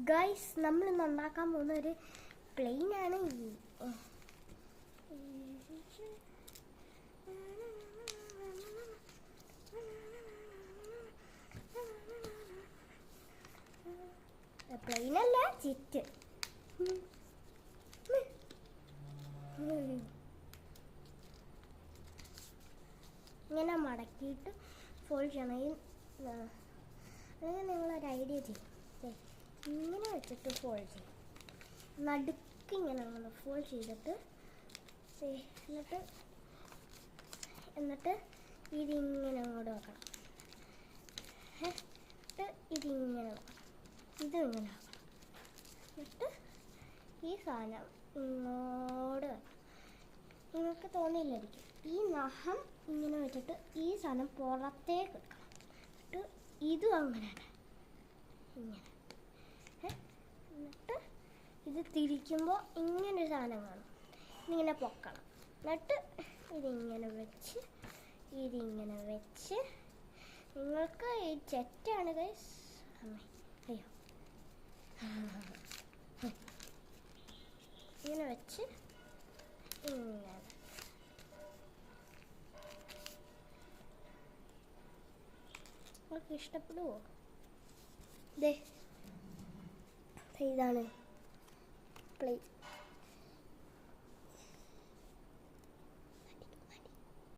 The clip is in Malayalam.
ഗൈസ് നമ്മളിന്ന് ഉണ്ടാക്കാൻ പോകുന്ന ഒരു പ്ലെയിനാണ് പ്ലെയിനല്ല, ചിറ്റ്. ഇങ്ങനെ മടക്കിയിട്ട് ഫോൾഡ് ചെയ്യണം. അല്ലെങ്കിൽ നിങ്ങളൊരു ഐഡിയ ചെയ്യും, ഇങ്ങനെ വെച്ചിട്ട് ഫോൾഡ് ചെയ്യും. നടുക്ക് ഇങ്ങനെ അങ്ങനെ ഫോൾഡ് ചെയ്തിട്ട് എന്നിട്ട് ഇതിങ്ങനെ അങ്ങോട്ട് വെക്കണം. ഇതിങ്ങനെ വെക്കണം, ഇതും ഇങ്ങനെ വെക്കണം. എന്നിട്ട് ഈ സാധനം ഇങ്ങോട്ട് വെക്കണം. നിങ്ങൾക്ക് തോന്നിയില്ലായിരിക്കും. ഈ നഖം ഇങ്ങനെ വെച്ചിട്ട് ഈ സാധനം പുറത്തേക്ക് എടുക്കണം. എന്നിട്ട് ഇതും അങ്ങനെ ഇങ്ങനെ. എന്നിട്ട് ഇത് തിരിക്കുമ്പോൾ ഇങ്ങനൊരു സാധനം കാണും. ഇതിങ്ങനെ പൊക്കണം. എന്നിട്ട് ഇതിങ്ങനെ വെച്ച് നിങ്ങൾക്ക് ഈ ചെറ്റാണ് ഗൈസ്. അയ്യോ, ഇങ്ങനെ വെച്ച് ഇങ്ങനെ നിങ്ങൾക്ക് ഇഷ്ടപ്പെടുമോ? ഇതാണ് പ്ലേറ്റ്.